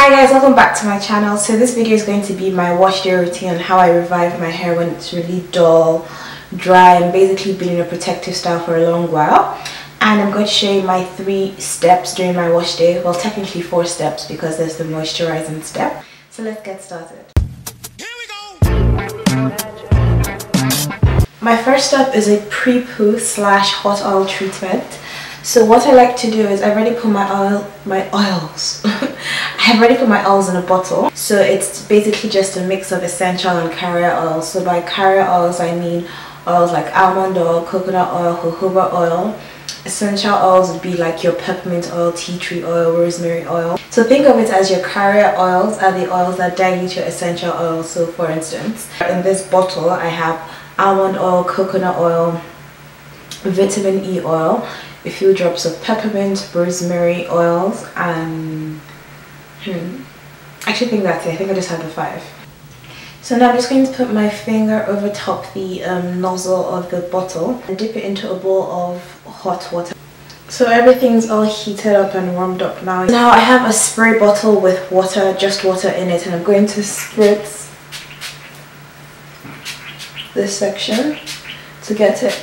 Hi guys, welcome back to my channel. So this video is going to be my wash day routine and how I revive my hair when it's really dull, dry, and basically been in a protective style for a long while. And I'm going to show you my 3 steps during my wash day. Well, technically 4 steps because there's the moisturizing step. So let's get started. Here we go. My first step is a pre-poo / hot oil treatment. So what I like to do is I've already put my oils. I have already put my oils in a bottle. So it's basically just a mix of essential and carrier oils. So by carrier oils I mean oils like almond oil, coconut oil, jojoba oil. Essential oils would be like your peppermint oil, tea tree oil, rosemary oil. So think of it as your carrier oils are the oils that dilute your essential oils. So for instance, in this bottle I have almond oil, coconut oil, vitamin E oil, a few drops of peppermint, rosemary oils, and I actually think that's it. I think I just have the 5. So now I'm just going to put my finger over top the nozzle of the bottle and dip it into a bowl of hot water. So everything's all heated up and warmed up now. Now I have a spray bottle with water, just water in it, and I'm going to spritz this section to get it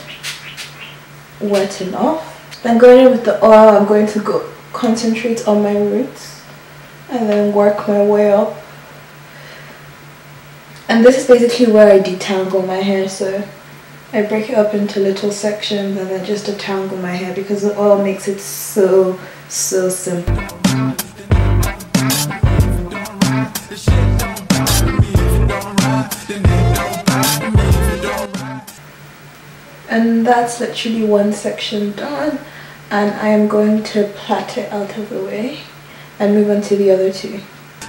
wet enough. Then going in with the oil, I'm going to go concentrate on my roots and then work my way up. And this is basically where I detangle my hair. So I break it up into little sections and then just detangle my hair because the oil makes it so simple. And that's literally one section done, and I am going to plait it out of the way and move on to the other 2.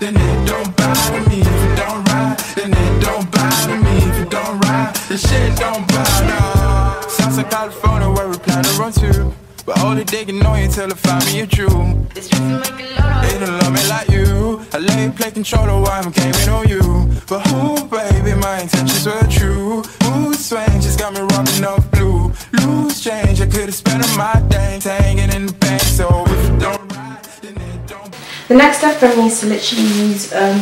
Then it don't bother me if you don't ride. Then it don't bother me if you don't ride. The shit don't bother. Sounds like California where we plan to run to. But only they can know you until they find me a Jew. They don't love me like you. I lay play controller while I'm gaming on you. But who, baby, my intentions were true. Mood swing just got me rubbing off blue. Loose change, I could've spent on my day hanging in the bank. So if you don't ride, then it don't. The next step for me is to literally use a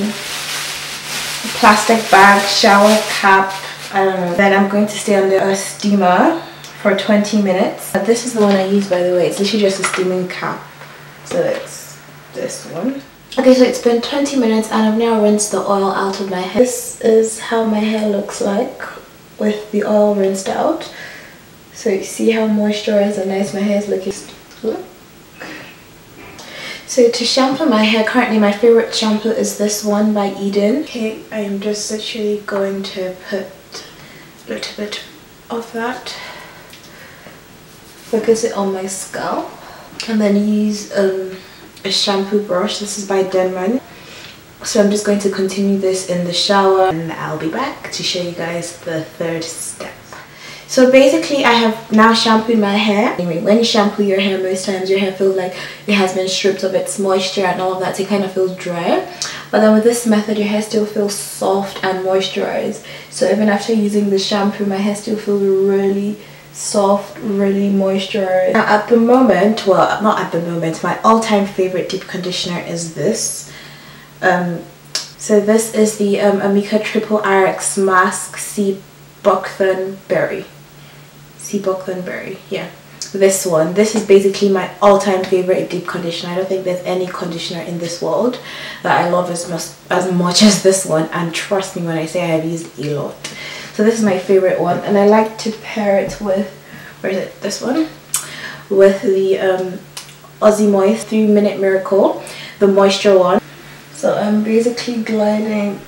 plastic bag, shower cap, I don't know. Then I'm going to stay under a steamer for 20 minutes. This is the one I use, by the way. It's literally just a steaming cap. So it's this one. Okay, so it's been 20 minutes and I've now rinsed the oil out of my hair. This is how my hair looks like with the oil rinsed out. So you see how moisturized and nice my hair is looking. Look. So to shampoo my hair, currently my favorite shampoo is this one by Eden. Okay, I'm just literally going to put a little bit of that, focus it on my scalp, and then use a shampoo brush. This is by Denman. So I'm just going to continue this in the shower and I'll be back to show you guys the 3rd step. So basically I have now shampooed my hair. Anyway, when you shampoo your hair, most times your hair feels like it has been stripped of its moisture and all of that, so it kind of feels dry. But then with this method your hair still feels soft and moisturized. So even after using the shampoo, my hair still feels really soft, really moisturized. Now at the moment, well, not at the moment, my all-time favorite deep conditioner is this. So this is the Amika Triple RX Mask Sea Buckthorn Berry. Yeah, this one. This is basically my all-time favorite deep conditioner. I don't think there's any conditioner in this world that I love as much as this one, and trust me when I say I have used a lot. So this is my favorite one, and I like to pair it with, where is it, this one, with the Aussie Moist 3 Minute Miracle, the moisture one. So I'm basically gliding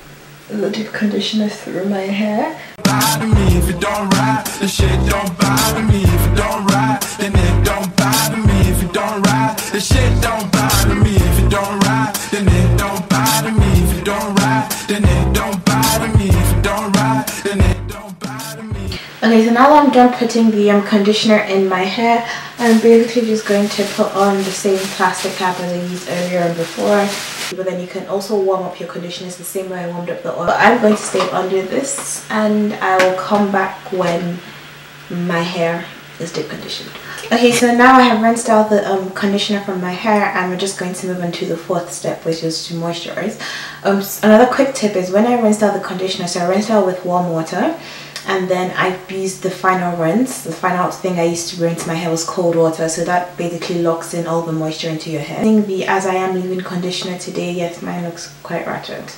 the deep conditioner through my hair. Bother me if you don't ride. The shit don't bother me if you don't ride. Then it don't bother me if you don't ride. The shit don't bother me if you don't ride. Then it don't bother me if you don't ride. Then it don't bother me if you don't ride. Then it don't bother me. Okay, so now that I'm done putting the conditioner in my hair, I'm basically just going to put on the same plastic cap as I used earlier and before. But then you can also warm up your conditioners the same way I warmed up the oil. But I'm going to stay under this and I will come back when my hair is deep conditioned. Okay, so now I have rinsed out the conditioner from my hair, and we're just going to move on to the fourth step, which is to moisturize. Another quick tip is when I rinsed out the conditioner, so I rinsed out with warm water, and then I used the final rinse. The final thing I used to rinse my hair was cold water, so that basically locks in all the moisture into your hair. Using the As I Am leave-in conditioner today, yes, mine looks quite ratchet.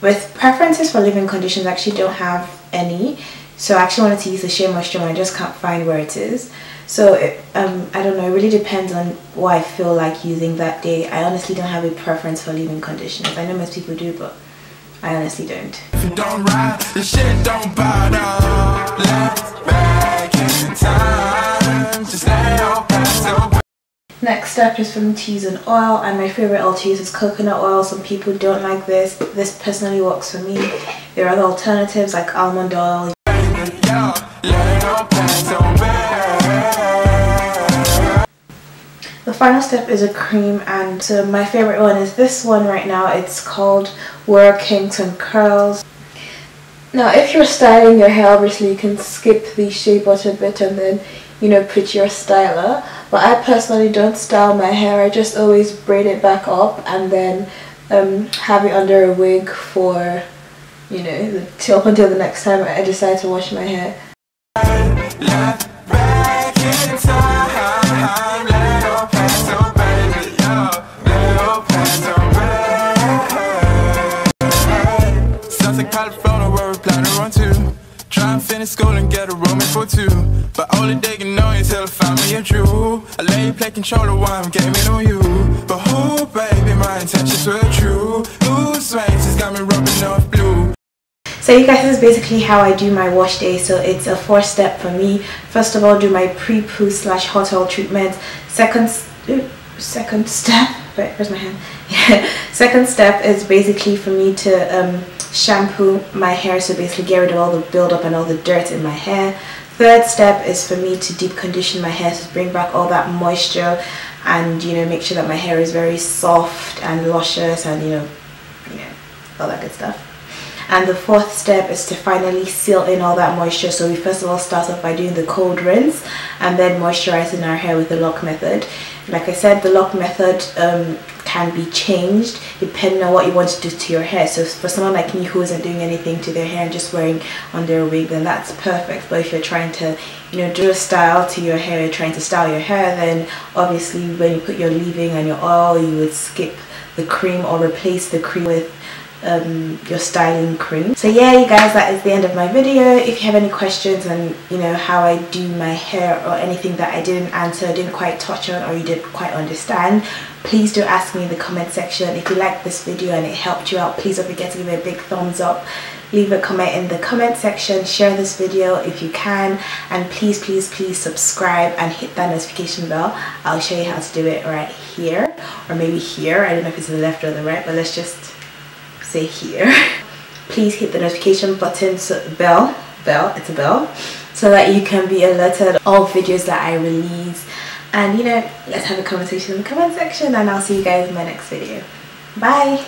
With preferences for leave-in conditioners, I actually don't have any. So I actually wanted to use the Shea Moisture one, I just can't find where it is. So I don't know, it really depends on what I feel like using that day. I honestly don't have a preference for leave-in conditioners. I know most people do, but I honestly don't. If you don't ride, the shit don't bother. Let's back in time. Just lay your pants away. Next step is for me to use an oil, and my favorite oil to use is coconut oil. Some people don't like this. This personally works for me. There are other alternatives like almond oil. The final step is a cream, and so my favorite one is this one right now. It's called Workington Curls. Now if you're styling your hair, obviously you can skip the shea butter bit and then, you know, put your styler, but I personally don't style my hair. I just always braid it back up and then have it under a wig for, you know, up until the next time I decide to wash my hair. California where we plan to run to. Try and finish school and get a room for two. But only they can know until I find me a Jew. I let you play controller while I'm gaming on you. But who, baby, my intentions were true. Who's swings has got me rubbing off blue. So you guys, this is basically how I do my wash day. So it's a 4-step for me. First of all, do my pre-poo / hot oil treatment. Second step, wait, where's my hand? Yeah. Second step is basically for me to shampoo my hair, so basically get rid of all the buildup and all the dirt in my hair. Third step is for me to deep condition my hair, to bring back all that moisture and, you know, make sure that my hair is very soft and luscious and, you know, all that good stuff. And the fourth step is to finally seal in all that moisture. So we first of all start off by doing the cold rinse and then moisturizing our hair with the lock method. Like I said, the lock method can be changed depending on what you want to do to your hair. So for someone like me who isn't doing anything to their hair and just wearing under a wig, then that's perfect. But if you're trying to, you know, do a style to your hair, you're trying to style your hair, then obviously when you put your leave-in and your oil, you would skip the cream or replace the cream with your styling cream. So yeah, you guys, that is the end of my video. If you have any questions on, you know, how I do my hair or anything that I didn't answer, didn't quite touch on, or you didn't quite understand, please do ask me in the comment section. If you liked this video and it helped you out, please don't forget to give it a big thumbs up, leave a comment in the comment section, share this video if you can, and please subscribe and hit that notification bell. I'll show you how to do it right here, or maybe here. I don't know if it's the left or the right, but let's just say here. Please hit the notification button, so it's a bell, so that you can be alerted all videos that I release. And, you know, let's have a conversation in the comment section, and I'll see you guys in my next video. Bye.